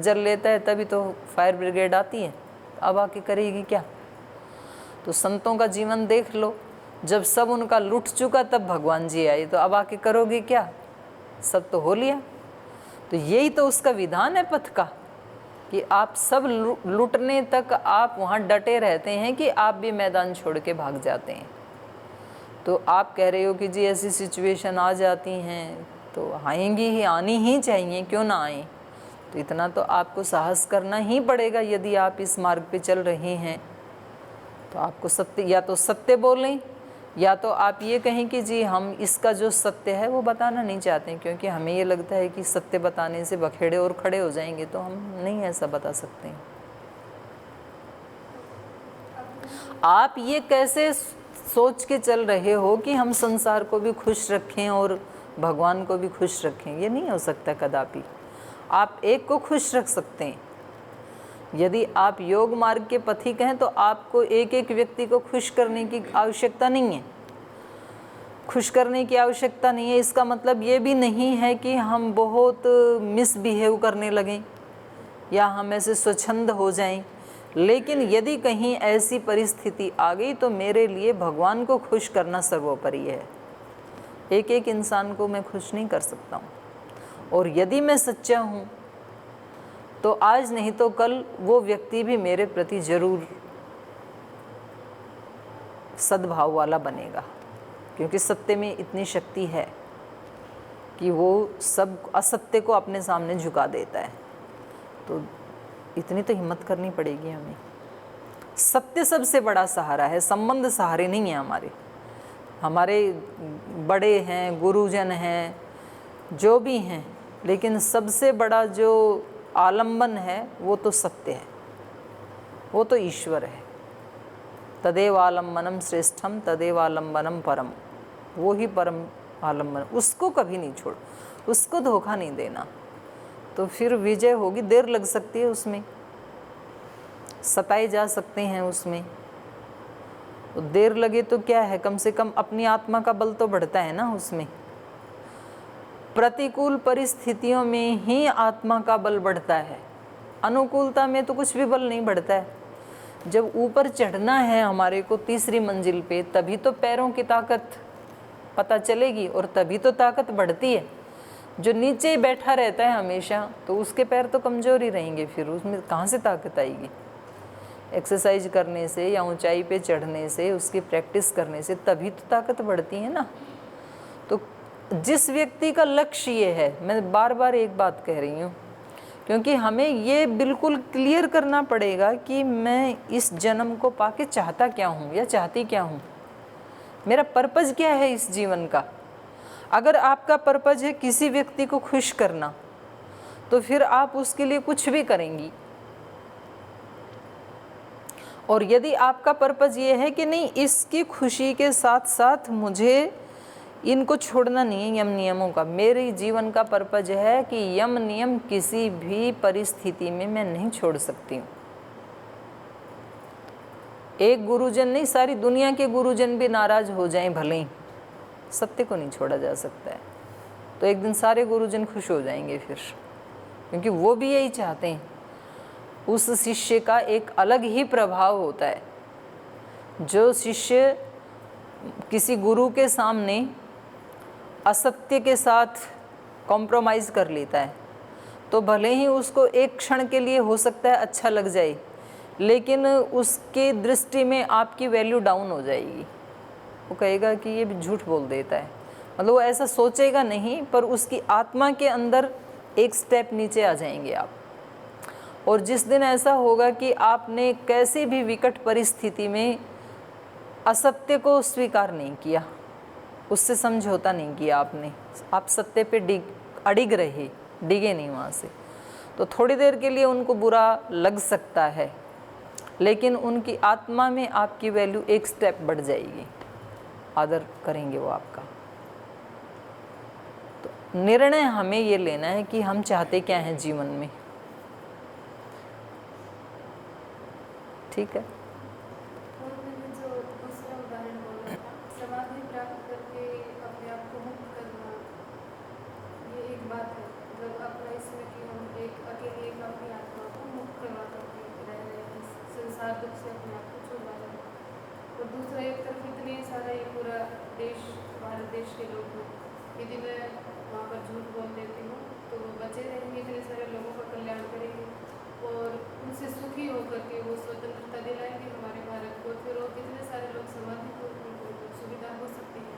जल लेता है तभी तो फायर ब्रिगेड आती है, अब आके करेगी क्या। तो संतों का जीवन देख लो, जब सब उनका लुट चुका तब भगवान जी आए, तो अब आके करोगे क्या, सब तो हो लिया। तो यही तो उसका विधान है पथ का, कि आप सब लुटने तक आप वहाँ डटे रहते हैं कि आप भी मैदान छोड़ के भाग जाते हैं। तो आप कह रहे हो कि जी ऐसी सिचुएशन आ जाती हैं तो आएंगी ही, आनी ही चाहिए, क्यों ना आए। तो इतना तो आपको साहस करना ही पड़ेगा। यदि आप इस मार्ग पे चल रहे हैं तो आपको सत्य, या तो सत्य बोलें, या तो आप ये कहें कि जी हम इसका जो सत्य है वो बताना नहीं चाहते हैं, क्योंकि हमें ये लगता है कि सत्य बताने से बखेड़े और खड़े हो जाएंगे, तो हम नहीं ऐसा बता सकते हैं। आप ये कैसे सोच के चल रहे हो कि हम संसार को भी खुश रखें और भगवान को भी खुश रखें, ये नहीं हो सकता कदापि। आप एक को खुश रख सकते हैं। यदि आप योग मार्ग के पथिक हैं तो आपको एक एक व्यक्ति को खुश करने की आवश्यकता नहीं है। खुश करने की आवश्यकता नहीं है, इसका मतलब ये भी नहीं है कि हम बहुत मिसबिहेव करने लगें या हम ऐसे स्वच्छंद हो जाएं। लेकिन यदि कहीं ऐसी परिस्थिति आ गई तो मेरे लिए भगवान को खुश करना सर्वोपरि है। एक एक इंसान को मैं खुश नहीं कर सकता हूँ। और यदि मैं सच्चा हूँ तो आज नहीं तो कल वो व्यक्ति भी मेरे प्रति जरूर सद्भाव वाला बनेगा, क्योंकि सत्य में इतनी शक्ति है कि वो सब असत्य को अपने सामने झुका देता है। तो इतनी तो हिम्मत करनी पड़ेगी हमें। सत्य सबसे बड़ा सहारा है, संबंध सहारे नहीं है हमारे। हमारे बड़े हैं, गुरुजन हैं, जो भी हैं, लेकिन सबसे बड़ा जो आलंबन है वो तो सत्य है, वो तो ईश्वर है। तदेव आलम्बनम श्रेष्ठम तदेव आलम्बनम परम, वो ही परम आलम्बन। उसको कभी नहीं छोड़, उसको धोखा नहीं देना, तो फिर विजय होगी। देर लग सकती है उसमें, सताए जा सकते हैं उसमें, तो देर लगे तो क्या है, कम से कम अपनी आत्मा का बल तो बढ़ता है ना उसमें। प्रतिकूल परिस्थितियों में ही आत्मा का बल बढ़ता है, अनुकूलता में तो कुछ भी बल नहीं बढ़ता है। जब ऊपर चढ़ना है हमारे को तीसरी मंजिल पे, तभी तो पैरों की ताकत पता चलेगी और तभी तो ताकत बढ़ती है। जो नीचे बैठा रहता है हमेशा, तो उसके पैर तो कमज़ोर ही रहेंगे, फिर उसमें कहाँ से ताकत आएगी। एक्सरसाइज करने से या ऊंचाई पे चढ़ने से, उसकी प्रैक्टिस करने से तभी तो ताकत बढ़ती है ना। तो जिस व्यक्ति का लक्ष्य ये है, मैं बार बार एक बात कह रही हूँ, क्योंकि हमें ये बिल्कुल क्लियर करना पड़ेगा कि मैं इस जन्म को पाके चाहता क्या हूँ या चाहती क्या हूँ, मेरा पर्पज़ क्या है इस जीवन का। अगर आपका पर्पज़ है किसी व्यक्ति को खुश करना, तो फिर आप उसके लिए कुछ भी करेंगी। और यदि आपका पर्पज़ ये है कि नहीं, इसकी खुशी के साथ साथ मुझे इनको छोड़ना नहीं है, यम नियमों का, मेरे जीवन का पर्पज़ है कि यम नियम किसी भी परिस्थिति में मैं नहीं छोड़ सकती हूँ। एक गुरुजन नहीं, सारी दुनिया के गुरुजन भी नाराज़ हो जाएं भले ही, सत्य को नहीं छोड़ा जा सकता है। तो एक दिन सारे गुरुजन खुश हो जाएंगे फिर, क्योंकि वो भी यही चाहते हैं। उस शिष्य का एक अलग ही प्रभाव होता है। जो शिष्य किसी गुरु के सामने असत्य के साथ कॉम्प्रोमाइज़ कर लेता है, तो भले ही उसको एक क्षण के लिए हो सकता है अच्छा लग जाए, लेकिन उसके दृष्टि में आपकी वैल्यू डाउन हो जाएगी। वो कहेगा कि ये झूठ बोल देता है, मतलब वो ऐसा सोचेगा नहीं, पर उसकी आत्मा के अंदर एक स्टेप नीचे आ जाएंगे आप। और जिस दिन ऐसा होगा कि आपने कैसी भी विकट परिस्थिति में असत्य को स्वीकार नहीं किया, उससे समझौता नहीं किया आपने, आप सत्य पे अडिग रहे, डिगे नहीं वहाँ से, तो थोड़ी देर के लिए उनको बुरा लग सकता है, लेकिन उनकी आत्मा में आपकी वैल्यू एक स्टेप बढ़ जाएगी, आदर करेंगे वो आपका। तो निर्णय हमें ये लेना है कि हम चाहते क्या हैं जीवन में। ठीक है। और मैंने जो दूसरा उदाहरण बोला था, समाधि प्राप्त करके अपने आप को मुक्त करना, ये एक बात है। मतलब अपना इसमें कि हम एक अकेले एक अपनी मार्ग से अपने आप को छुड़वा लें। और दूसरा एक तरफ इतने सारा ये पूरा देश, भारत देश के लोग हैं, यदि मैं वहाँ पर झूठ बोल देती हूँ तो वो बचे रहेंगे, इतने सारे लोगों का कल्याण करेंगे और उनसे सुखी होकर के वो स्वतंत्रता दिलाएंगे हमारे भारत को। फिर और कितने सारे लोग समाधि को उनको सुविधा हो सकती है,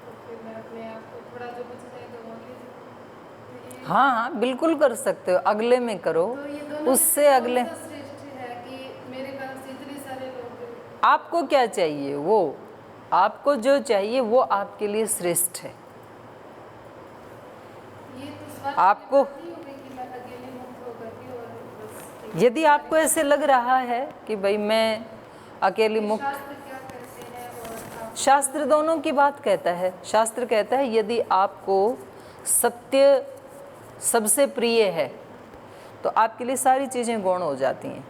तो फिर मैं अपने आप को थोड़ा जो बच जाएगा वो ले लीजिए। हाँ हाँ बिल्कुल कर सकते हो, अगले में करो, तो ये दोनों उससे अगले। कौन सा श्रेष्ठ है कि मेरे कारण से इतने सारे लोग, आपको क्या चाहिए, वो आपको जो चाहिए वो आपके लिए श्रेष्ठ है। ये तो स्वार्थ आपको की बात नहीं हो गई कि मैं अकेले मुक्त होकर के और बस। यदि आपको ऐसे लग रहा है कि भाई मैं अकेली मुक्त, शास्त्र क्या कहते हैं और आप शास्त्र दोनों की बात कहता है। शास्त्र कहता है यदि आपको सत्य सबसे प्रिय है तो आपके लिए सारी चीज़ें गौण हो जाती हैं।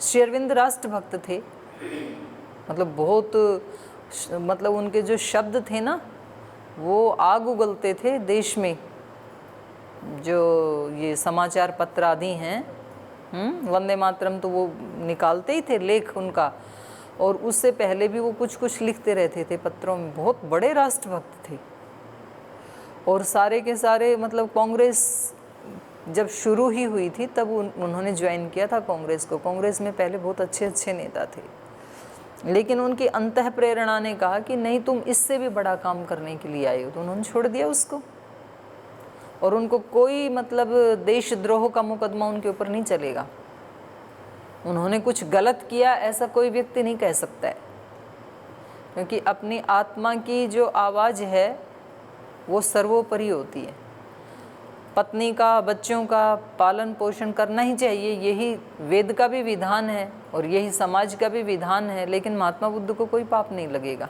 श्री अरविंद राष्ट्रभक्त थे, मतलब बहुत, मतलब उनके जो शब्द थे ना वो आग उगलते थे देश में। जो ये समाचार पत्र आदि हैं, वंदे मातरम तो वो निकालते ही थे लेख उनका, और उससे पहले भी वो कुछ कुछ लिखते रहते थे पत्रों में। बहुत बड़े राष्ट्रभक्त थे। और सारे के सारे, मतलब कांग्रेस जब शुरू ही हुई थी तब उन्होंने ज्वाइन किया था कांग्रेस को। कांग्रेस में पहले बहुत अच्छे अच्छे नेता थे, लेकिन उनकी अंतः प्रेरणा ने कहा कि नहीं, तुम इससे भी बड़ा काम करने के लिए आए हो, तो उन्होंने छोड़ दिया उसको। और उनको कोई, मतलब देशद्रोह का मुकदमा उनके ऊपर नहीं चलेगा। उन्होंने कुछ गलत किया ऐसा कोई व्यक्ति नहीं कह सकता है, क्योंकि अपनी आत्मा की जो आवाज़ है वो सर्वोपरि होती है। पत्नी का, बच्चों का पालन पोषण करना ही चाहिए, यही वेद का भी विधान है और यही समाज का भी विधान है। लेकिन महात्मा बुद्ध को कोई पाप नहीं लगेगा,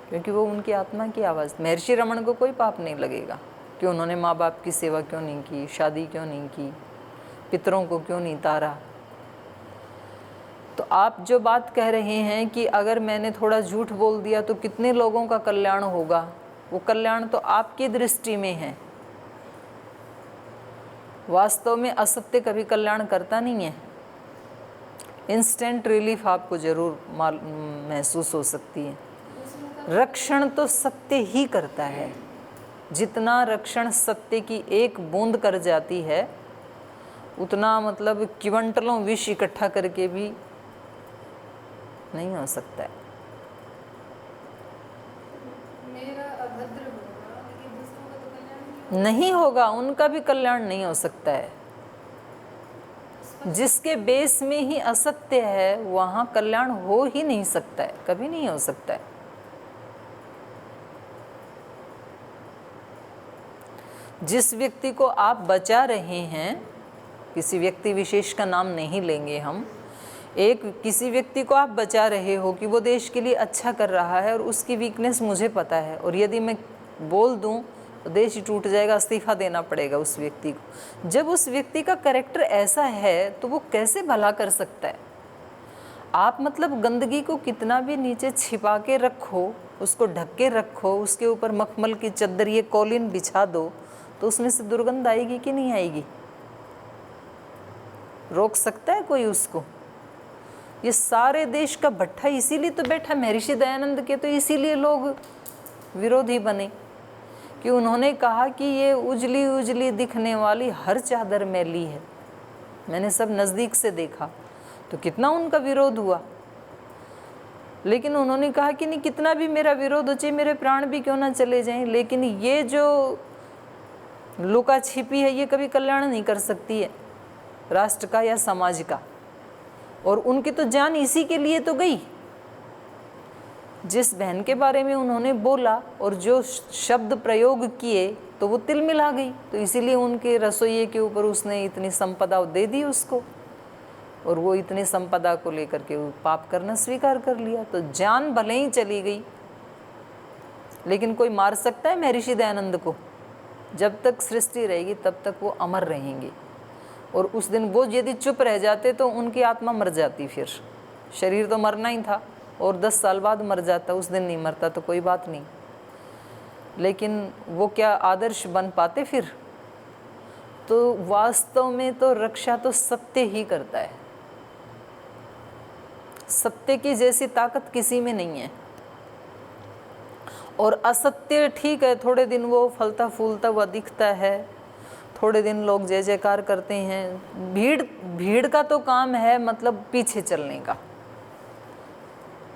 क्योंकि वो उनकी आत्मा की आवाज़। महर्षि रमण को कोई पाप नहीं लगेगा कि उन्होंने माँ बाप की सेवा क्यों नहीं की, शादी क्यों नहीं की, पितरों को क्यों नहीं तारा। तो आप जो बात कह रहे हैं कि अगर मैंने थोड़ा झूठ बोल दिया तो कितने लोगों का कल्याण होगा, वो कल्याण तो आपकी दृष्टि में है। वास्तव में असत्य कभी कल्याण करता नहीं है। इंस्टेंट रिलीफ आपको जरूर महसूस हो सकती है। रक्षण तो सत्य ही करता है। जितना रक्षण सत्य की एक बूंद कर जाती है, उतना मतलब क्विंटलों विष इकट्ठा करके भी नहीं हो सकता है। मेरा अभद्र होगा लेकिन दूसरों का तो कल्याण नहीं होगा, उनका भी कल्याण नहीं हो सकता है। जिसके बेस में ही असत्य है वहाँ कल्याण हो ही नहीं सकता है, कभी नहीं हो सकता है। जिस व्यक्ति को आप बचा रहे हैं, किसी व्यक्ति विशेष का नाम नहीं लेंगे हम, एक किसी व्यक्ति को आप बचा रहे हो कि वो देश के लिए अच्छा कर रहा है और उसकी वीकनेस मुझे पता है, और यदि मैं बोल दूं तो देश ही टूट जाएगा, इस्तीफा देना पड़ेगा उस व्यक्ति को। जब उस व्यक्ति का कैरेक्टर ऐसा है तो वो कैसे भला कर सकता है। आप मतलब गंदगी को कितना भी नीचे छिपा के रखो, उसको ढक के रखो, उसके ऊपर मखमल की चद्दर, ये कौलिन बिछा दो, तो उसमें से दुर्गंध आएगी कि नहीं आएगी? रोक सकता है कोई उसको? ये सारे देश का भट्ठा इसीलिए तो बैठा, महर्षि दयानंद के तो इसीलिए लोग विरोधी बने कि उन्होंने कहा कि ये उजली उजली दिखने वाली हर चादर मैली है। मैंने सब नज़दीक से देखा तो कितना उनका विरोध हुआ, लेकिन उन्होंने कहा कि नहीं, कितना भी मेरा विरोध हो, चाहे मेरे प्राण भी क्यों ना चले जाएं, लेकिन ये जो लुका छिपी है ये कभी कल्याण नहीं कर सकती है राष्ट्र का या समाज का। और उनकी तो जान इसी के लिए तो गई। जिस बहन के बारे में उन्होंने बोला और जो शब्द प्रयोग किए तो वो तिल मिला गई, तो इसीलिए उनके रसोइये के ऊपर उसने इतनी संपदा दे दी उसको, और वो इतनी संपदा को लेकर के वो पाप करना स्वीकार कर लिया। तो जान भले ही चली गई, लेकिन कोई मार सकता है महर्षि दयानंद को? जब तक सृष्टि रहेगी तब तक वो अमर रहेंगे। और उस दिन वो यदि चुप रह जाते तो उनकी आत्मा मर जाती, फिर शरीर तो मरना ही था और 10 साल बाद मर जाता, उस दिन नहीं मरता तो कोई बात नहीं, लेकिन वो क्या आदर्श बन पाते फिर? तो वास्तव में तो रक्षा तो सत्य ही करता है। सत्य की जैसी ताकत किसी में नहीं है। और असत्य ठीक है, थोड़े दिन वो फलता फूलता हुआ दिखता है, थोड़े दिन लोग जय जयकार करते हैं। भीड़ का तो काम है मतलब पीछे चलने का।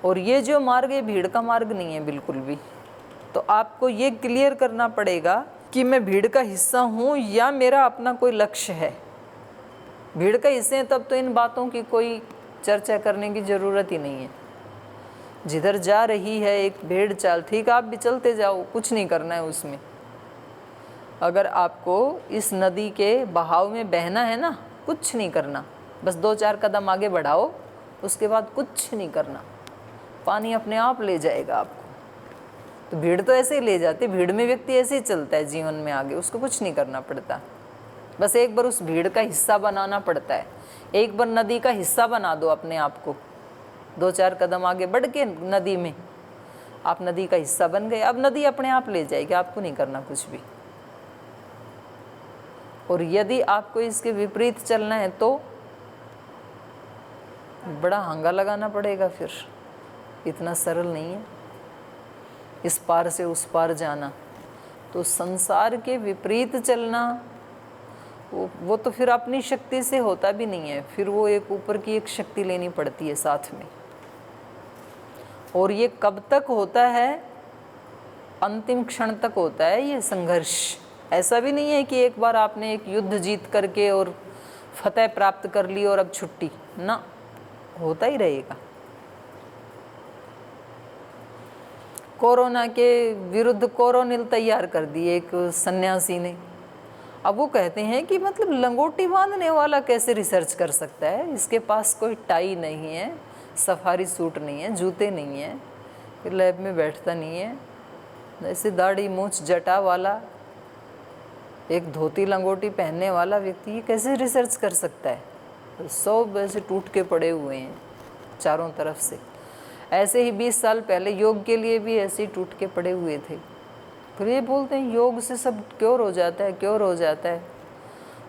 और ये जो मार्ग है भीड़ का मार्ग नहीं है बिल्कुल भी। तो आपको ये क्लियर करना पड़ेगा कि मैं भीड़ का हिस्सा हूँ या मेरा अपना कोई लक्ष्य है। भीड़ का हिस्से हैं तब तो इन बातों की कोई चर्चा करने की ज़रूरत ही नहीं है। जिधर जा रही है एक भेड़ चाल, ठीक, आप भी चलते जाओ, कुछ नहीं करना है उसमें। अगर आपको इस नदी के बहाव में बहना है ना, कुछ नहीं करना, बस 2-4 कदम आगे बढ़ाओ, उसके बाद कुछ नहीं करना, पानी अपने आप ले जाएगा आपको। तो भीड़ तो ऐसे ही ले जाती, भीड़ में व्यक्ति ऐसे ही चलता है जीवन में आगे, उसको कुछ नहीं करना पड़ता, बस एक बार उस भीड़ का हिस्सा बनाना पड़ता है। एक बार नदी का हिस्सा बना दो अपने आप को, 2-4 कदम आगे बढ़ के नदी में आप नदी का हिस्सा बन गए। अब नदी अपने आप ले जाएगी, आपको नहीं करना कुछ भी। और यदि आपको इसके विपरीत चलना है तो बड़ा हंगा लगाना पड़ेगा, फिर इतना सरल नहीं है इस पार से उस पार जाना। तो संसार के विपरीत चलना वो तो फिर अपनी शक्ति से होता भी नहीं है, फिर वो एक ऊपर की एक शक्ति लेनी पड़ती है साथ में। और ये कब तक होता है? अंतिम क्षण तक होता है ये संघर्ष। ऐसा भी नहीं है कि एक बार आपने एक युद्ध जीत करके और फतह प्राप्त कर ली और अब छुट्टी ना, होता ही रहेगा। कोरोना के विरुद्ध कोरोनिल तैयार कर दिए एक सन्यासी ने। अब वो कहते हैं कि मतलब लंगोटी बांधने वाला कैसे रिसर्च कर सकता है, इसके पास कोई टाई नहीं है, सफारी सूट नहीं है, जूते नहीं है, फिर लैब में बैठता नहीं है, ऐसे दाढ़ी मूछ जटा वाला एक धोती लंगोटी पहनने वाला व्यक्ति ये कैसे रिसर्च कर सकता है? तो सब ऐसे टूट के पड़े हुए हैं चारों तरफ से। ऐसे ही 20 साल पहले योग के लिए भी ऐसे ही टूट के पड़े हुए थे। फिर ये बोलते हैं योग से सब क्योर हो जाता है, क्योर हो जाता है।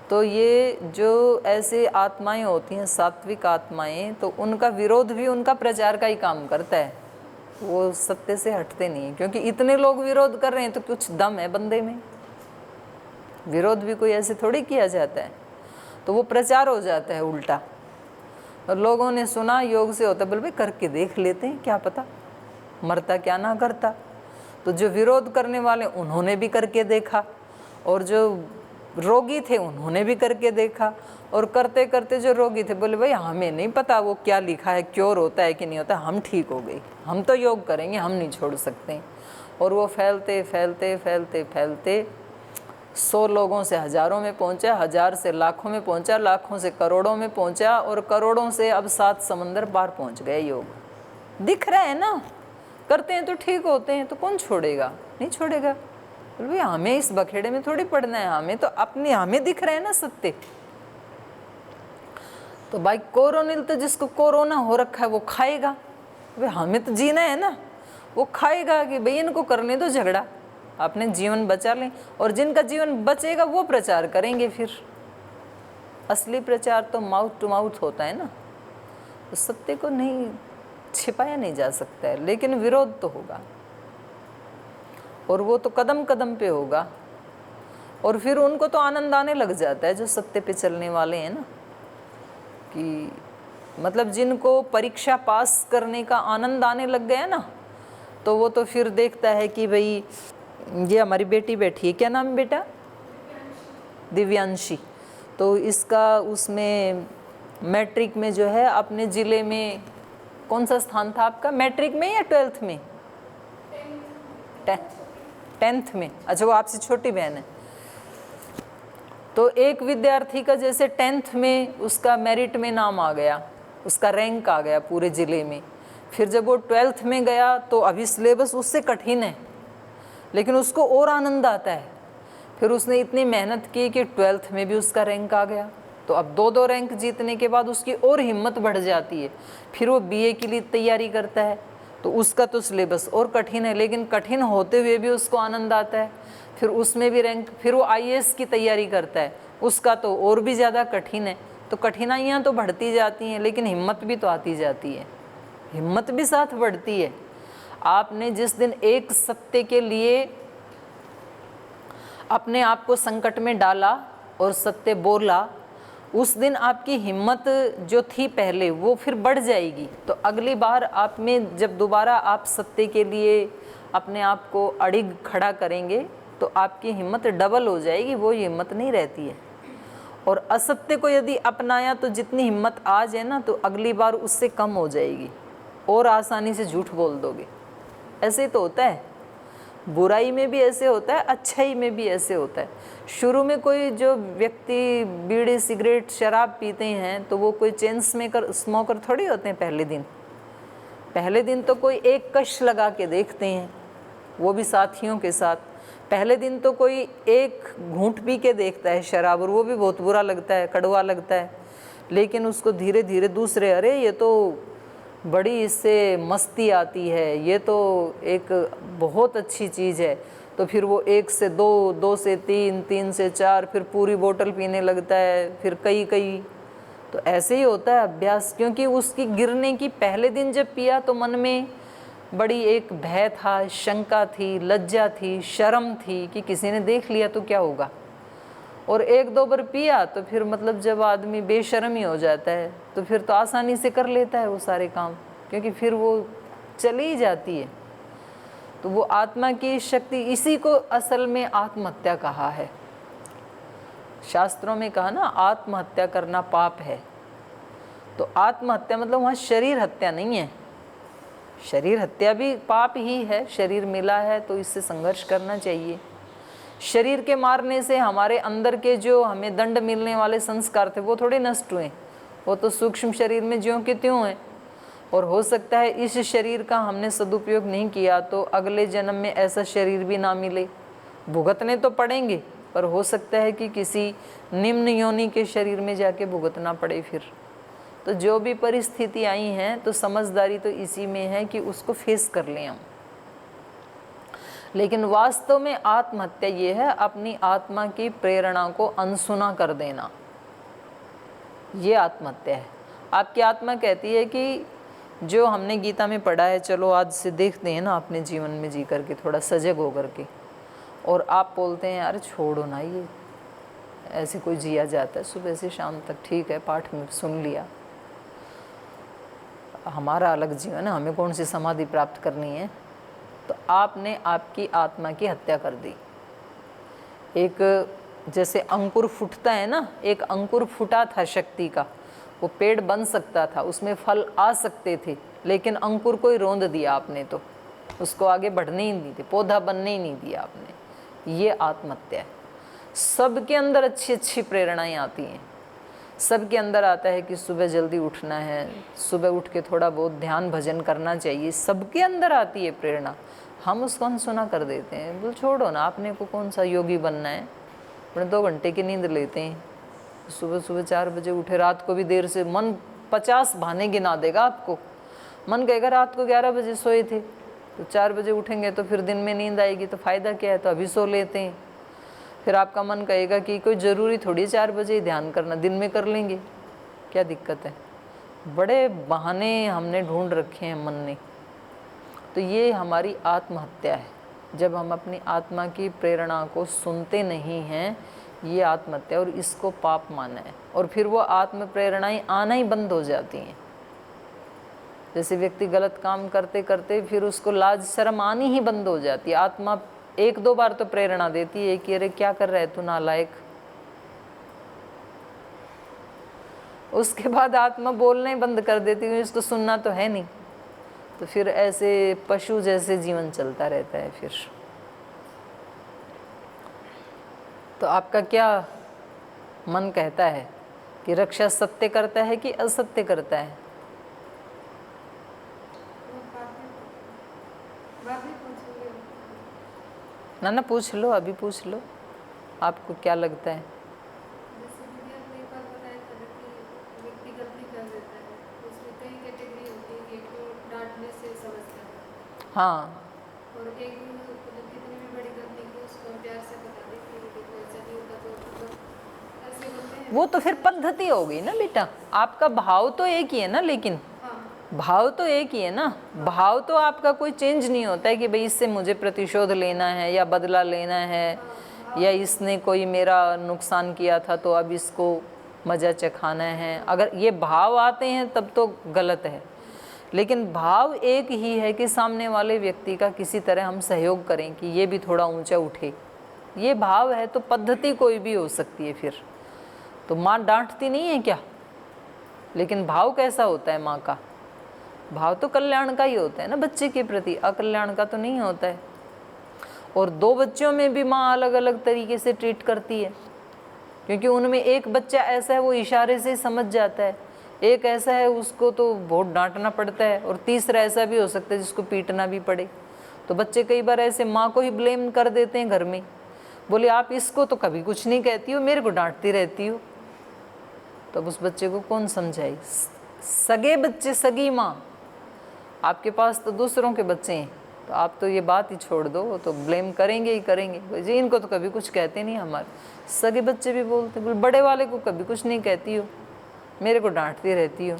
तो ये जो ऐसे आत्माएं होती हैं, सात्विक आत्माएं, तो उनका विरोध भी उनका प्रचार का ही काम करता है, वो सत्य से हटते नहीं हैं। क्योंकि इतने लोग विरोध कर रहे हैं तो कुछ दम है बंदे में। विरोध भी कोई ऐसे थोड़ी किया जाता है, तो वो प्रचार हो जाता है उल्टा। और लोगों ने सुना योग से होता, बोल भाई करके देख लेते हैं, क्या पता मरता क्या ना करता। तो जो विरोध करने वाले उन्होंने भी करके देखा, और जो रोगी थे उन्होंने भी करके देखा, और करते करते जो रोगी थे बोले भाई हमें नहीं पता वो क्या लिखा है, क्योर होता है कि नहीं होता, हम ठीक हो गए, हम तो योग करेंगे, हम नहीं छोड़ सकते। और वो फैलते फैलते फैलते फैलते 100 लोगों से हज़ारों में पहुंचा, 1000 से लाखों में पहुंचा, लाखों से करोड़ों में पहुंचा, और करोड़ों से अब 7 समंदर पार पहुंच गए। योग दिख रहा है ना, करते हैं तो ठीक होते हैं, तो कौन छोड़ेगा? नहीं छोड़ेगा। बोल भाई हमें इस बखेड़े में थोड़ी पड़ना है, हमें तो अपने हमें दिख रहा है ना सत्य। तो भाई कोरोनिल तो जिसको कोरोना हो रखा है वो खाएगा, भाई हमें तो जीना है ना, वो खाएगा कि भाई इनको करने दो झगड़ा, अपने जीवन बचा लें। और जिनका जीवन बचेगा वो प्रचार करेंगे। फिर असली प्रचार तो माउथ टू माउथ होता है ना, तो सत्य को नहीं छिपाया नहीं जा सकता है, लेकिन विरोध तो होगा, और वो तो कदम कदम पे होगा। और फिर उनको तो आनंद आने लग जाता है जो सत्य पे चलने वाले हैं ना, कि मतलब जिनको परीक्षा पास करने का आनंद आने लग गया ना, तो वो तो फिर देखता है कि भाई ये हमारी बेटी बैठी है, क्या नाम है बेटा? दिव्यांशी। तो इसका उसमें मैट्रिक में जो है अपने ज़िले में कौन सा स्थान था आपका, मैट्रिक में या 12th में? 10th में। अच्छा, वो आपसे छोटी बहन है। तो एक विद्यार्थी का जैसे 10th में उसका मेरिट में नाम आ गया, उसका रैंक आ गया पूरे ज़िले में। फिर जब वो 12th में गया तो अभी सिलेबस उससे कठिन है, लेकिन उसको और आनंद आता है। फिर उसने इतनी मेहनत की कि 12th में भी उसका रैंक आ गया, तो अब 2-2 रैंक जीतने के बाद उसकी और हिम्मत बढ़ जाती है। फिर वो BA के लिए तैयारी करता है, तो उसका तो सिलेबस और कठिन है, लेकिन कठिन होते हुए भी उसको आनंद आता है, फिर उसमें भी रैंक, फिर वो IAS की तैयारी करता है, उसका तो और भी ज़्यादा कठिन है। तो कठिनाइयाँ तो बढ़ती जाती हैं, लेकिन हिम्मत भी तो आती जाती है, हिम्मत भी साथ बढ़ती है। आपने जिस दिन एक सत्य के लिए अपने आप को संकट में डाला और सत्य बोला, उस दिन आपकी हिम्मत जो थी पहले वो फिर बढ़ जाएगी। तो अगली बार आप में जब दोबारा आप सत्य के लिए अपने आप को अड़िग खड़ा करेंगे तो आपकी हिम्मत डबल हो जाएगी, वो हिम्मत नहीं रहती है। और असत्य को यदि अपनाया तो जितनी हिम्मत आज है ना, तो अगली बार उससे कम हो जाएगी और आसानी से झूठ बोल दोगे। ऐसे तो होता है, बुराई में भी ऐसे होता है, अच्छाई में भी ऐसे होता है। शुरू में कोई जो व्यक्ति बीड़ी सिगरेट शराब पीते हैं तो वो कोई चेन स्मोकर थोड़ी होते हैं। पहले दिन तो कोई एक कश लगा के देखते हैं, वो भी साथियों के साथ। पहले दिन तो कोई एक घूंट पी के देखता है शराब, और वो भी बहुत बुरा लगता है, कड़वा लगता है। लेकिन उसको धीरे धीरे दूसरे, अरे ये तो बड़ी इससे मस्ती आती है, ये तो एक बहुत अच्छी चीज़ है, तो फिर वो 1 से 2, 2 से 3, 3 से 4, फिर पूरी बोतल पीने लगता है, फिर कई। तो ऐसे ही होता है अभ्यास। क्योंकि उसकी गिरने की पहले दिन जब पिया तो मन में बड़ी एक भय था, शंका थी, लज्जा थी, शर्म थी कि किसी ने देख लिया तो क्या होगा। और 1-2 बार पिया तो फिर मतलब जब आदमी बेशर्म ही हो जाता है तो फिर तो आसानी से कर लेता है वो सारे काम, क्योंकि फिर वो चली जाती है। तो वो आत्मा की शक्ति, इसी को असल में आत्महत्या कहा है। शास्त्रों में कहा ना, आत्महत्या करना पाप है। तो आत्महत्या मतलब वहाँ शरीर हत्या नहीं है, शरीर हत्या भी पाप ही है। शरीर मिला है तो इससे संघर्ष करना चाहिए। शरीर के मारने से हमारे अंदर के जो हमें दंड मिलने वाले संस्कार थे वो थोड़े नष्ट हुए, वो तो सूक्ष्म शरीर में ज्यों के त्यों हैं। और हो सकता है इस शरीर का हमने सदुपयोग नहीं किया तो अगले जन्म में ऐसा शरीर भी ना मिले। भुगतने तो पड़ेंगे, पर हो सकता है कि किसी निम्न योनि के शरीर में जाके भुगतना पड़े फिर। तो जो भी परिस्थिति आई हैं तो समझदारी तो इसी में है कि उसको फेस कर लें हम। लेकिन वास्तव में आत्महत्या ये है, अपनी आत्मा की प्रेरणा को अनसुना कर देना, ये आत्महत्या है। आपकी आत्मा कहती है कि जो हमने गीता में पढ़ा है, चलो आज से देखते हैं ना अपने जीवन में जी करके, थोड़ा सजग हो करके। और आप बोलते हैं अरे छोड़ो ना, ये ऐसे कोई जिया जाता है सुबह से शाम तक, ठीक है पाठ में सुन लिया, हमारा अलग जीवन है, हमें कौन सी समाधि प्राप्त करनी है। तो आपने आपकी आत्मा की हत्या कर दी। एक जैसे अंकुर फूटता है ना, एक अंकुर फूटा था शक्ति का, वो पेड़ बन सकता था, उसमें फल आ सकते थे, लेकिन अंकुर को ही रौंद दिया आपने, तो उसको आगे बढ़ने ही नहीं दी, पौधा बनने ही नहीं दिया आपने। ये आत्महत्या है। सबके अंदर अच्छी अच्छी प्रेरणाएं आती हैं, सबके अंदर आता है कि सुबह जल्दी उठना है, सुबह उठ के थोड़ा बहुत ध्यान भजन करना चाहिए, सबके अंदर आती है प्रेरणा। हम उसको अनसुना कर देते हैं, बोल छोड़ो ना, आपने को कौन सा योगी बनना है, अपने 2 घंटे की नींद लेते हैं, सुबह सुबह 4 बजे उठे, रात को भी देर से, मन 50 बहाने गिना देगा आपको। मन कहेगा रात को 11 बजे सोए थे, तो 4 बजे उठेंगे तो फिर दिन में नींद आएगी, तो फ़ायदा क्या है, तो अभी सो लेते हैं। फिर आपका मन कहेगा कि कोई ज़रूरी थोड़ी 4 बजे ही ध्यान करना, दिन में कर लेंगे, क्या दिक्कत है। बड़े बहाने हमने ढूंढ रखे हैं मन ने। तो ये हमारी आत्महत्या है, जब हम अपनी आत्मा की प्रेरणा को सुनते नहीं हैं, ये आत्महत्या, और इसको पाप माना है। और फिर वो आत्म प्रेरणाएँ आना ही बंद हो जाती हैं। जैसे व्यक्ति गलत काम करते करते फिर उसको लाज शर्म आनी ही बंद हो जाती है। आत्मा 1-2 बार तो प्रेरणा देती है कि अरे क्या कर रहा है तू नालायक, उसके बाद आत्मा बोलना ही बंद कर देती है, इसको सुनना तो है नहीं। तो फिर ऐसे पशु जैसे जीवन चलता रहता है फिर। तो आपका क्या मन कहता है कि रक्षा सत्य करता है कि असत्य करता है? ना पूछ लो, अभी पूछ लो, आपको क्या लगता है? जैसे दीदी आपने एक बार बताया था कि व्यक्ति गलती कर देता है, उसमें कई कैटेगरी होती है कि एक तो डांटने से समझता है, हाँ, और एक मतलब कितनी भी बड़ी गलती को उसको प्यार से बता दे कि देखो ऐसा नहीं होता, तो मतलब ऐसे बोलते हैं। वो तो फिर पद्धति हो गई ना बेटा, आपका भाव तो एक ही है ना, लेकिन हाँ भाव तो एक ही है ना, भाव तो आपका कोई चेंज नहीं होता है कि भाई इससे मुझे प्रतिशोध लेना है या बदला लेना है, या इसने कोई मेरा नुकसान किया था तो अब इसको मज़ा चखाना है। अगर ये भाव आते हैं तब तो गलत है, लेकिन भाव एक ही है कि सामने वाले व्यक्ति का किसी तरह हम सहयोग करें कि ये भी थोड़ा ऊंचा उठे, ये भाव है। तो पद्धति कोई भी हो सकती है। फिर तो माँ डांटती नहीं है क्या, लेकिन भाव कैसा होता है माँ का? भाव तो कल्याण का ही होता है ना बच्चे के प्रति, अकल्याण का तो नहीं होता है। और दो बच्चों में भी माँ अलग अलग तरीके से ट्रीट करती है, क्योंकि उनमें एक बच्चा ऐसा है वो इशारे से समझ जाता है, एक ऐसा है उसको तो बहुत डांटना पड़ता है, और तीसरा ऐसा भी हो सकता है जिसको पीटना भी पड़े। तो बच्चे कई बार ऐसे माँ को ही ब्लेम कर देते हैं घर में, बोले आप इसको तो कभी कुछ नहीं कहती हो, मेरे को डांटती रहती हो। तब उस बच्चे को कौन समझाए? सगे बच्चे, सगी माँ। आपके पास तो दूसरों के बच्चे हैं, तो आप तो ये बात ही छोड़ दो, वो तो ब्लेम करेंगे ही करेंगे जी, इनको तो कभी कुछ कहते नहीं। हमारे सगे बच्चे भी बोलते, बोले बड़े वाले को कभी कुछ नहीं कहती हो, मेरे को डांटती रहती हो।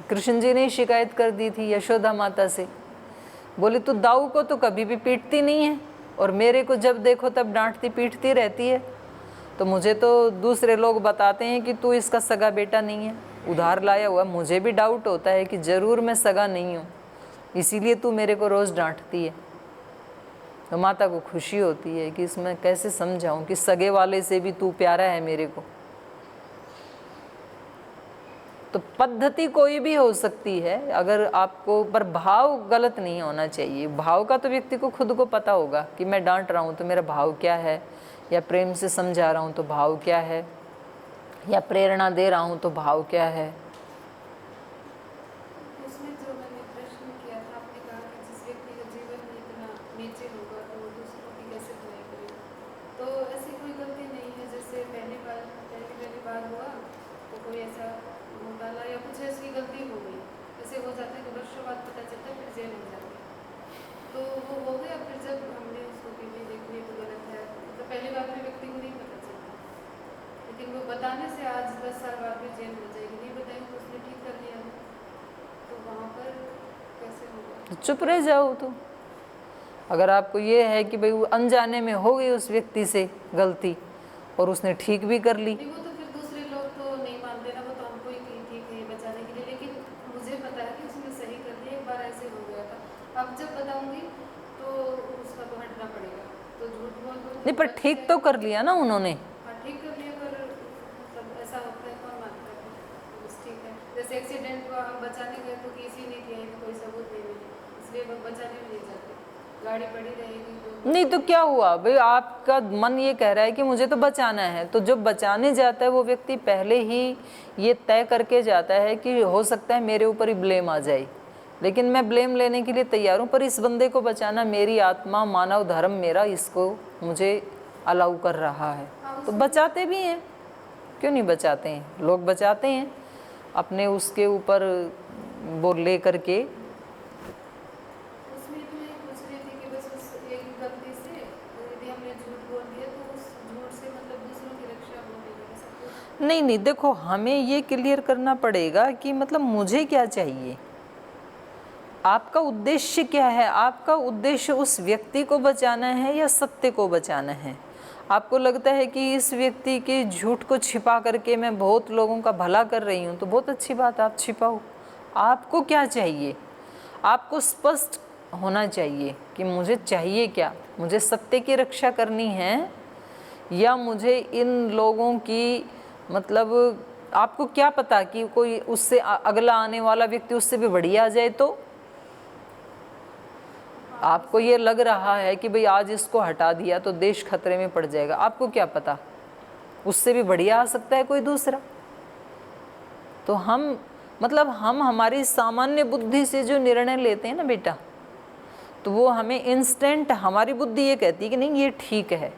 कृष्ण जी ने शिकायत कर दी थी यशोदा माता से, बोली तू दाऊ को तो कभी भी पीटती नहीं है, और मेरे को जब देखो तब डांटती पीटती रहती है। तो मुझे तो दूसरे लोग बताते हैं कि तू इसका सगा बेटा नहीं है, उधार लाया हुआ। मुझे भी डाउट होता है कि ज़रूर मैं सगा नहीं हूँ, इसीलिए तू मेरे को रोज़ डांटती है। तो माता को खुशी होती है कि इसमें कैसे समझाऊं कि सगे वाले से भी तू प्यारा है मेरे को। तो पद्धति कोई भी हो सकती है, अगर आपको, पर भाव गलत नहीं होना चाहिए। भाव का तो व्यक्ति को खुद को पता होगा कि मैं डांट रहा हूँ तो मेरा भाव क्या है, या प्रेम से समझा रहा हूँ तो भाव क्या है, या प्रेरणा दे रहा हूँ तो भाव क्या है। उसमें जो मैंने प्रश्न किया था, आपने कहा कि जिस व्यक्ति का जीवन में इतना नीचे होगा तो वो दूसरों की कैसे बुराई करेगा। तो ऐसी कोई गलती नहीं है, जैसे पहली बार हुआ तो कोई ऐसा घोटाला या कुछ ऐसी गलती हो गई, ऐसे हो जाता है कि वर्षों बाद पता चलता है, फिर जेल हो जाती है, तो वो हो गया। फिर जब हमने उसको टीवी देखने तो गलत है, तो पहली बार में व्यक्ति को नहीं पता चलता, लेकिन वो बताने से आज 10 साल बाद भी जेल हो जाएगी, नहीं बताएंगे तो उसने ठीक कर लिया, तो वहाँ पर कैसे होगा? चुप रह जाओ। तो अगर आपको ये है कि भाई वो अनजाने में हो गई उस व्यक्ति से गलती और उसने ठीक भी कर ली, नहीं, वो तो फिर दूसरे लोग तो नहीं मानते ना, वो तो हमको ही ठीक है बचाने के लिए, लेकिन मुझे पता है कि उसने सही कर दिया, एक बार ऐसे हो गया था। अब जब बताऊंगी तो उसका तो हटना पड़ेगा, तो झूठ बोल दो नहीं, पर ठीक तो कर लिया ना उन्होंने। हाँ ठीक कर लिया, पर मतलब ऐसा होता है, कौन मानता है? बस ठीक है, जैसे एक्सीडेंट हुआ, हम बचाने गए तो किसी ने किया है, कोई सबूत नहीं मिले, इसलिए वो बचाने में नहीं जाते, गाड़ी पड़ी रहेगी तो नहीं तो क्या हुआ भाई, आपका मन ये कह रहा है कि मुझे तो बचाना है, तो जो बचाने जाता है वो व्यक्ति पहले ही ये तय करके जाता है कि हो सकता है मेरे ऊपर ही ब्लेम आ जाए, लेकिन मैं ब्लेम लेने के लिए तैयार हूँ, पर इस बंदे को बचाना मेरी आत्मा, मानव धर्म मेरा इसको मुझे अलाउ कर रहा है, तो बचाते भी हैं। क्यों नहीं बचाते हैं, लोग बचाते हैं अपने उसके ऊपर वो ले करके। उसमें तो मैं पूछ रही थी कि बस उस एक गलती से यदि हमने झूठ बोल दिया तो उस झूठ से मतलब दूसरों की रक्षा हो रही है, सब कुछ। नहीं नहीं, देखो हमें ये क्लियर करना पड़ेगा कि मतलब मुझे क्या चाहिए, आपका उद्देश्य क्या है। आपका उद्देश्य उस व्यक्ति को बचाना है या सत्य को बचाना है? आपको लगता है कि इस व्यक्ति के झूठ को छिपा करके मैं बहुत लोगों का भला कर रही हूँ, तो बहुत अच्छी बात, आप छिपाओ। आपको क्या चाहिए? आपको स्पष्ट होना चाहिए कि मुझे चाहिए क्या, मुझे सत्य की रक्षा करनी है या मुझे इन लोगों की, मतलब आपको क्या पता कि कोई उससे अगला आने वाला व्यक्ति उससे भी बढ़िया आ जाए, तो आपको ये लग रहा है कि भाई आज इसको हटा दिया तो देश खतरे में पड़ जाएगा, आपको क्या पता उससे भी बढ़िया आ सकता है कोई दूसरा। तो हम हम हमारी सामान्य बुद्धि से जो निर्णय लेते हैं ना बेटा, तो वो हमें इंस्टेंट, हमारी बुद्धि ये कहती है कि नहीं ये ठीक है।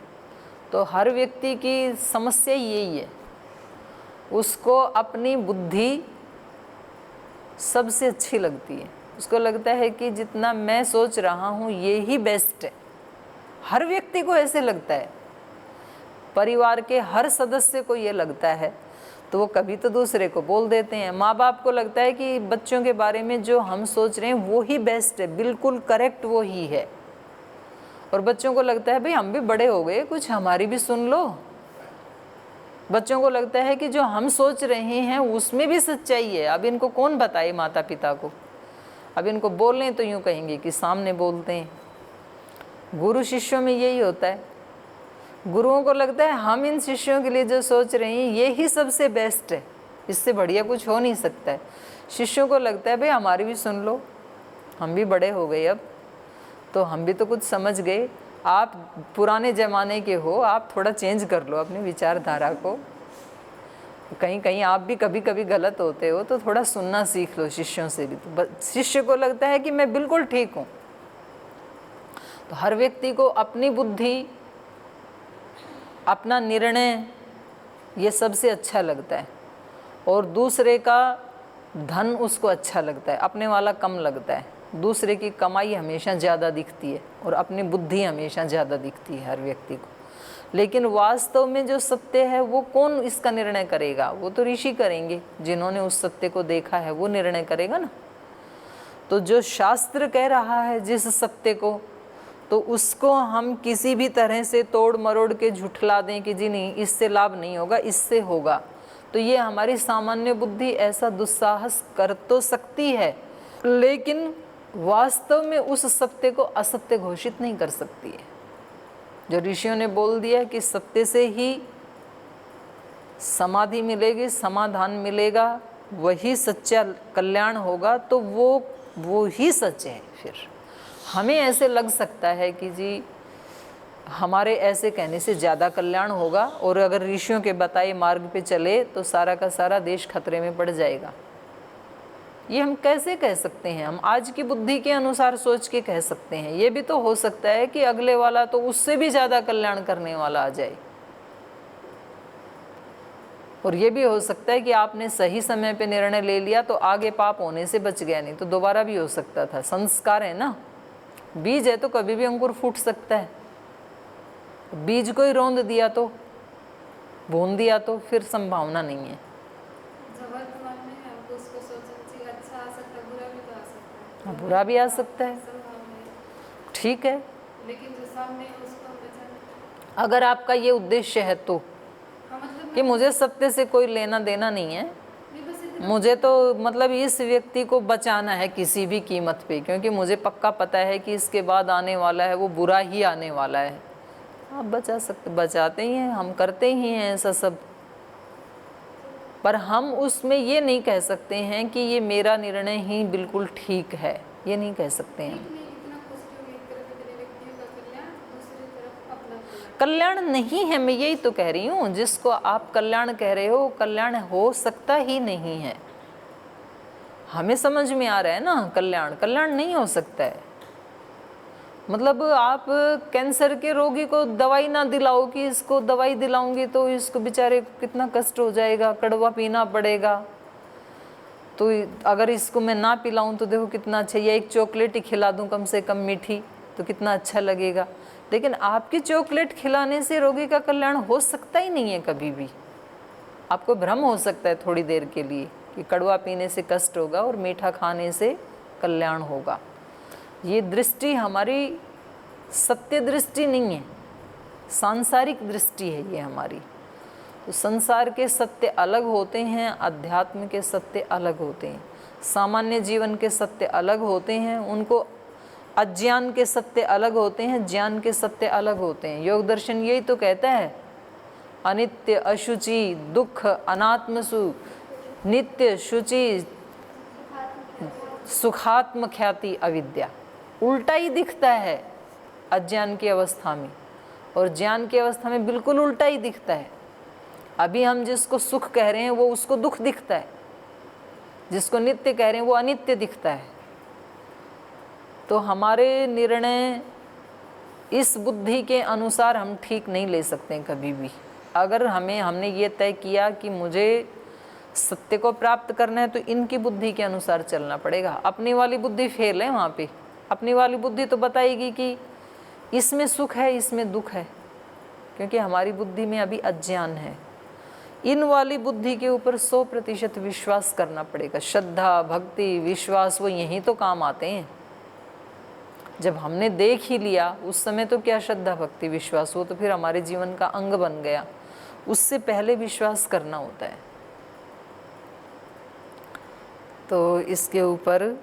तो हर व्यक्ति की समस्या यही है, उसको अपनी बुद्धि सबसे अच्छी लगती है, उसको लगता है कि जितना मैं सोच रहा हूँ ये ही बेस्ट है। हर व्यक्ति को ऐसे लगता है, परिवार के हर सदस्य को ये लगता है, तो वो कभी तो दूसरे को बोल देते हैं। माँ बाप को लगता है कि बच्चों के बारे में जो हम सोच रहे हैं वो ही बेस्ट है, बिल्कुल करेक्ट वो ही है। और बच्चों को लगता है भाई हम भी बड़े हो गए, कुछ हमारी भी सुन लो। बच्चों को लगता है कि जो हम सोच रहे हैं उसमें भी सच्चाई है। अब इनको कौन बताए माता पिता को, अब इनको बोलें तो यूँ कहेंगे कि सामने बोलते हैं। गुरु शिष्यों में यही होता है, गुरुओं को लगता है हम इन शिष्यों के लिए जो सोच रहे हैं ये ही सबसे बेस्ट है, इससे बढ़िया कुछ हो नहीं सकता है। शिष्यों को लगता है भाई हमारी भी सुन लो, हम भी बड़े हो गए अब, तो हम भी तो कुछ समझ गए, आप पुराने ज़माने के हो, आप थोड़ा चेंज कर लो अपनी विचारधारा को, कहीं कहीं आप भी कभी कभी गलत होते हो तो थोड़ा सुनना सीख लो शिष्यों से भी। तो शिष्य को लगता है कि मैं बिल्कुल ठीक हूँ। तो हर व्यक्ति को अपनी बुद्धि, अपना निर्णय ये सबसे अच्छा लगता है, और दूसरे का धन उसको अच्छा लगता है, अपने वाला कम लगता है। दूसरे की कमाई हमेशा ज़्यादा दिखती है और अपनी बुद्धि हमेशा ज़्यादा दिखती है हर व्यक्ति को। लेकिन वास्तव में जो सत्य है वो कौन इसका निर्णय करेगा? वो तो ऋषि करेंगे, जिन्होंने उस सत्य को देखा है वो निर्णय करेगा ना। तो जो शास्त्र कह रहा है जिस सत्य को, तो उसको हम किसी भी तरह से तोड़ मरोड़ के झुठला दें कि जी नहीं इससे लाभ नहीं होगा, इससे होगा, तो ये हमारी सामान्य बुद्धि ऐसा दुस्साहस कर तो सकती है, लेकिन वास्तव में उस सत्य को असत्य घोषित नहीं कर सकती है। जो ऋषियों ने बोल दिया कि सत्य से ही समाधि मिलेगी, समाधान मिलेगा, वही सच्चा कल्याण होगा, तो वो ही सच है। फिर हमें ऐसे लग सकता है कि जी हमारे ऐसे कहने से ज़्यादा कल्याण होगा, और अगर ऋषियों के बताए मार्ग पे चले तो सारा का सारा देश खतरे में पड़ जाएगा। ये हम कैसे कह सकते हैं? हम आज की बुद्धि के अनुसार सोच के कह सकते हैं। ये भी तो हो सकता है कि अगले वाला तो उससे भी ज़्यादा कल्याण करने वाला आ जाए, और ये भी हो सकता है कि आपने सही समय पे निर्णय ले लिया तो आगे पाप होने से बच गया, नहीं तो दोबारा भी हो सकता था। संस्कार है ना, बीज है तो कभी भी अंकुर फूट सकता है। बीज को ही रौंद दिया तो, भून दिया तो फिर संभावना नहीं है। बुरा भी आ सकता है, ठीक है, लेकिन जो सामने है उसको हम बचाना। अगर आपका ये उद्देश्य है तो कि मुझे सत्य से कोई लेना देना नहीं है, मुझे तो मतलब इस व्यक्ति को बचाना है किसी भी कीमत पे, क्योंकि मुझे पक्का पता है कि इसके बाद आने वाला है वो बुरा ही आने वाला है। आप बचा सकते, बचाते ही हैं, हम करते ही हैं ऐसा सब, पर हम उसमें ये नहीं कह सकते हैं कि ये मेरा निर्णय ही बिल्कुल ठीक है, ये नहीं कह सकते हैं। कल्याण नहीं है, मैं यही तो कह रही हूँ। जिसको आप कल्याण कह रहे हो कल्याण हो सकता ही नहीं है। हमें समझ में आ रहा है ना, कल्याण नहीं हो सकता है। मतलब आप कैंसर के रोगी को दवाई ना दिलाओ कि इसको दवाई दिलाऊंगी तो इसको बेचारे को कितना कष्ट हो जाएगा, कड़वा पीना पड़ेगा, तो अगर इसको मैं ना पिलाऊं तो देखो कितना अच्छा, या एक चॉकलेट ही खिला दूं कम से कम मीठी तो कितना अच्छा लगेगा। लेकिन आपकी चॉकलेट खिलाने से रोगी का कल्याण हो सकता ही नहीं है कभी भी। आपको भ्रम हो सकता है थोड़ी देर के लिए कि कड़वा पीने से कष्ट होगा और मीठा खाने से कल्याण होगा। ये दृष्टि हमारी सत्य दृष्टि नहीं है, सांसारिक दृष्टि है ये हमारी। तो संसार के सत्य अलग होते हैं, अध्यात्म के सत्य अलग होते हैं, सामान्य जीवन के सत्य अलग होते हैं, उनको अज्ञान के सत्य अलग होते हैं, ज्ञान के सत्य अलग होते हैं। योग दर्शन यही तो कहता है, अनित्य अशुचि दुख अनात्मसु नित्य शुचि सुखात्म ख्याति अविद्या। उल्टा ही दिखता है अज्ञान की अवस्था में, और ज्ञान की अवस्था में बिल्कुल उल्टा ही दिखता है। अभी हम जिसको सुख कह रहे हैं वो उसको दुख दिखता है, जिसको नित्य कह रहे हैं वो अनित्य दिखता है। तो हमारे निर्णय इस बुद्धि के अनुसार हम ठीक नहीं ले सकते कभी भी। अगर हमने ये तय किया कि मुझे सत्य को प्राप्त करना है तो इनकी बुद्धि के अनुसार चलना पड़ेगा। अपनी वाली बुद्धि फेल है वहाँ पे। अपनी वाली बुद्धि तो बताएगी कि इसमें सुख है, इसमें दुख है, क्योंकि हमारी बुद्धि में अभी अज्ञान है। इन वाली बुद्धि के ऊपर 100% विश्वास करना पड़ेगा। श्रद्धा, भक्ति, विश्वास वो यहीं तो काम आते हैं। जब हमने देख ही लिया उस समय तो क्या श्रद्धा, भक्ति, विश्वास, वो तो फिर हमारे जीवन का अंग बन गया। उससे पहले विश्वास करना होता है। तो इसके ऊपर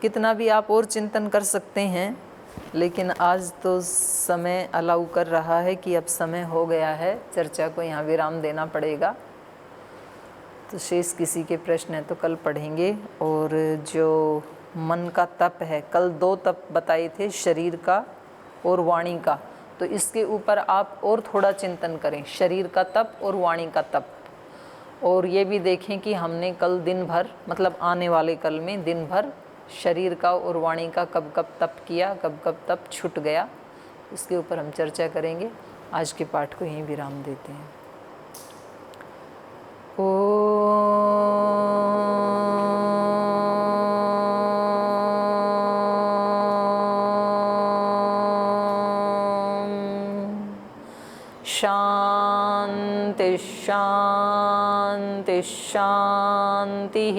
कितना भी आप और चिंतन कर सकते हैं, लेकिन आज तो समय अलाउ कर रहा है कि अब समय हो गया है, चर्चा को यहाँ विराम देना पड़ेगा। तो शेष किसी के प्रश्न है तो कल पढ़ेंगे। और जो मन का तप है, कल 2 तप बताए थे, शरीर का और वाणी का, तो इसके ऊपर आप और थोड़ा चिंतन करें, शरीर का तप और वाणी का तप। और ये भी देखें कि हमने कल दिन भर, मतलब आने वाले कल में दिन भर शरीर का और वाणी का कब कब तप किया, कब कब तप छूट गया, इसके ऊपर हम चर्चा करेंगे। आज के पाठ को यहीं विराम देते हैं। शांति शांति शांति।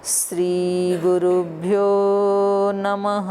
श्री गुरुभ्यो नमः।